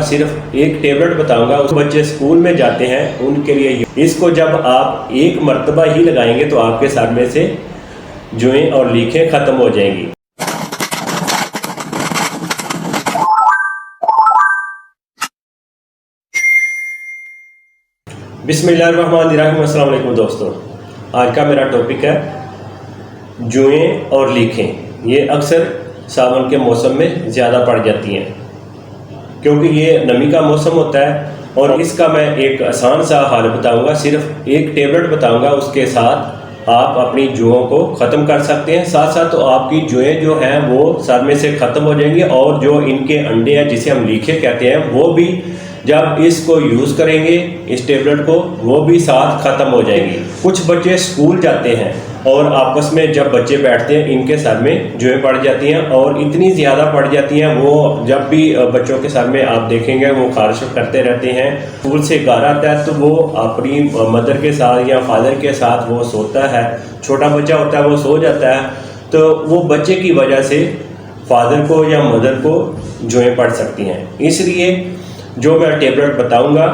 सिर्फ एक टेबलेट बताऊंगा। उस बच्चे स्कूल में जाते हैं उनके लिए इसको जब आप एक मर्तबा ही लगाएंगे तो आपके सर में से जुएं और लीखें खत्म हो जाएंगी। बिस्मिल्लाहिर्रहमानिर्रहीम। अस्सलाम वालेकुम दोस्तों, आज का मेरा टॉपिक है जुएं और लीखें। ये अक्सर सावन के मौसम में ज़्यादा पड़ जाती हैं क्योंकि ये नमी का मौसम होता है। और इसका मैं एक आसान सा हल बताऊंगा, सिर्फ एक टेबलेट बताऊंगा, उसके साथ आप अपनी जुओं को ख़त्म कर सकते हैं। साथ साथ तो आपकी जुएं जो हैं वो सर में से ख़त्म हो जाएंगी और जो इनके अंडे हैं जिसे हम लीखे कहते हैं वो भी जब इसको यूज़ करेंगे इस टेबलेट को वो भी साथ ख़त्म हो जाएगी। कुछ बच्चे स्कूल जाते हैं और आपस में जब बच्चे बैठते हैं इनके सर में जुएं पड़ जाती हैं और इतनी ज़्यादा पड़ जाती हैं वो जब भी बच्चों के सर में आप देखेंगे वो खारिश करते रहते हैं। स्कूल से घर आता है तो वो अपनी मदर के साथ या फादर के साथ वो सोता है, छोटा बच्चा होता है वो सो जाता है, तो वो बच्चे की वजह से फादर को या मदर को जुएं पड़ सकती हैं। इसलिए जो मैं टेबलेट बताऊंगा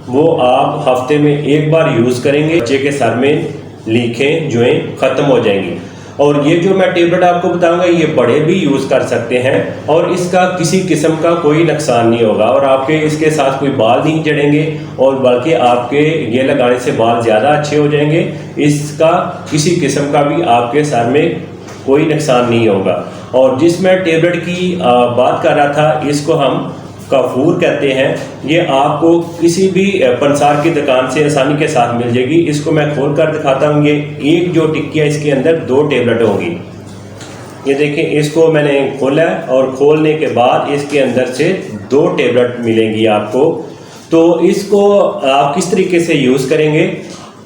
वो आप हफ्ते में एक बार यूज़ करेंगे, बच्चे के सर में लीखें जुएं ख़त्म हो जाएंगी। और ये जो मैं टेबलेट आपको बताऊंगा ये बड़े भी यूज़ कर सकते हैं और इसका किसी किस्म का कोई नुकसान नहीं होगा और आपके इसके साथ कोई बाल नहीं जड़ेंगे और बल्कि आपके ये लगाने से बाल ज़्यादा अच्छे हो जाएंगे। इसका किसी किस्म का भी आपके सर में कोई नुकसान नहीं होगा। और जिस मैं टेबलेट की बात कर रहा था इसको हम काफूर कहते हैं। ये आपको किसी भी पंसार की दुकान से आसानी के साथ मिल जाएगी। इसको मैं खोल कर दिखाता हूँ। ये एक जो टिक्की है इसके अंदर 2 टेबलेट होंगी। ये देखें, इसको मैंने खोला है और खोलने के बाद इसके अंदर से 2 टेबलेट मिलेंगी आपको। तो इसको आप किस तरीके से यूज़ करेंगे,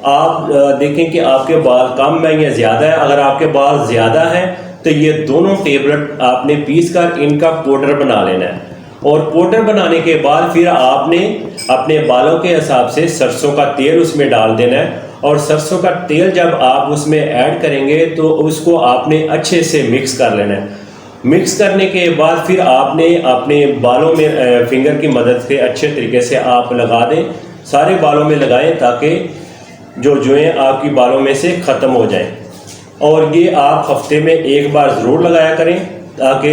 आप देखें कि आपके बाल कम है या ज़्यादा है। अगर आपके बाल ज़्यादा है तो ये दोनों टेबलेट आपने पीस कर इनका पाउडर बना लेना है और पाउडर बनाने के बाद फिर आपने अपने बालों के हिसाब से सरसों का तेल उसमें डाल देना है। और सरसों का तेल जब आप उसमें ऐड करेंगे तो उसको आपने अच्छे से मिक्स कर लेना है। मिक्स करने के बाद फिर आपने अपने बालों में फिंगर की मदद से अच्छे तरीके से आप लगा दें, सारे बालों में लगाएं ताकि जो जुएं आपकी बालों में से ख़त्म हो जाएं। और ये आप हफ्ते में एक बार ज़रूर लगाया करें ताकि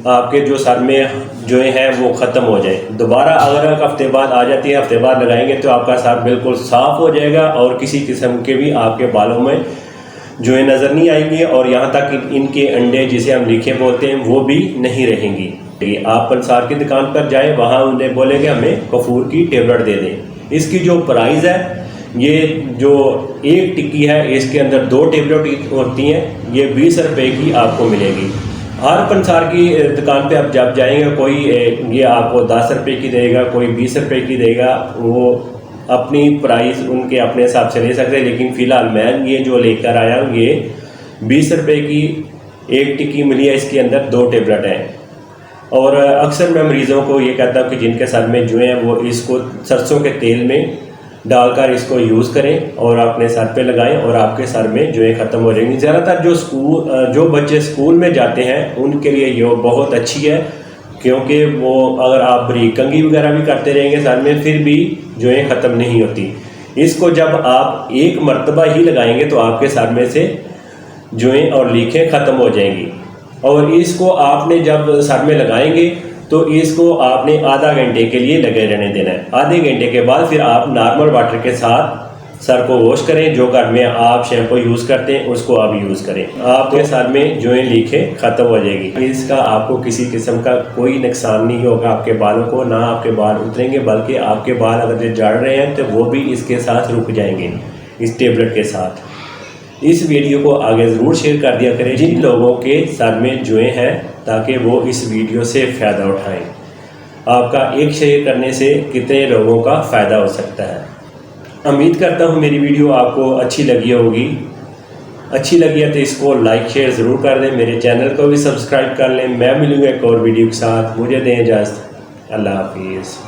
आपके जो सर में जुएं हैं वो ख़त्म हो जाए। दोबारा अगर एक हफ्ते बाद आ जाती है, हफ्ते बाद लगाएंगे तो आपका सर बिल्कुल साफ़ हो जाएगा और किसी किस्म के भी आपके बालों में जुएं नज़र नहीं आएंगी और यहाँ तक इनके अंडे जिसे हम लीखे बोलते हैं वो भी नहीं रहेंगी। आप पंसार की दुकान पर जाएं, वहाँ उन्हें बोलेंगे हमें कफूर की टेबलेट दे दें। इसकी जो प्राइस है, ये जो एक टिक्की है इसके अंदर 2 टेबलेट होती हैं, ये 20 रुपये की आपको मिलेगी। हर पंसार की दुकान पे आप जब जाएंगे कोई ये आपको 10 रुपये की देगा, कोई 20 रुपये की देगा, वो अपनी प्राइस उनके अपने हिसाब से ले सकते हैं। लेकिन फ़िलहाल मैं ये जो लेकर आया हूँ ये 20 रुपये की एक टिक्की मिली है, इसके अंदर 2 टेबलेट हैं। और अक्सर मैं मरीज़ों को ये कहता हूँ कि जिनके सर में जुएं हैं वो इसको सरसों के तेल में डालकर इसको यूज़ करें और अपने सर पे लगाएं और आपके सर में जुएं ख़त्म हो जाएंगी। ज़्यादातर जो बच्चे स्कूल में जाते हैं उनके लिए ये बहुत अच्छी है क्योंकि वो अगर आप बरीक कंघी वगैरह भी करते रहेंगे सर में फिर भी जुएं ख़त्म नहीं होती। इसको जब आप एक मर्तबा ही लगाएंगे तो आपके सर में से जुएं और लीखें ख़त्म हो जाएंगी। और इसको आपने जब सर में लगाएंगे तो इसको आपने आधा घंटे के लिए लगे रहने देना है। आधे घंटे के बाद फिर आप नॉर्मल वाटर के साथ सर को वॉश करें। जो घर में आप शैम्पू यूज़ करते हैं उसको आप यूज़ करें, आपके सर में जुएं लीखें ख़त्म हो जाएगी। इसका आपको किसी किस्म का कोई नुकसान नहीं होगा आपके बालों को, ना आपके बाल उतरेंगे बल्कि आपके बाल अगर जो झड़ रहे हैं तो वो भी इसके साथ रुक जाएंगे इस टेबलेट के साथ। इस वीडियो को आगे ज़रूर शेयर कर दिया करें जिन लोगों के सर में जुएं हैं ताकि वो इस वीडियो से फ़ायदा उठाएं। आपका एक शेयर करने से कितने लोगों का फ़ायदा हो सकता है। उम्मीद करता हूँ मेरी वीडियो आपको अच्छी लगी होगी। अच्छी लगी है तो इसको लाइक शेयर ज़रूर कर दें, मेरे चैनल को भी सब्सक्राइब कर लें। मैं मिलूँगा एक और वीडियो के साथ। मुझे दें इजाज़त। अल्लाह हाफिज़।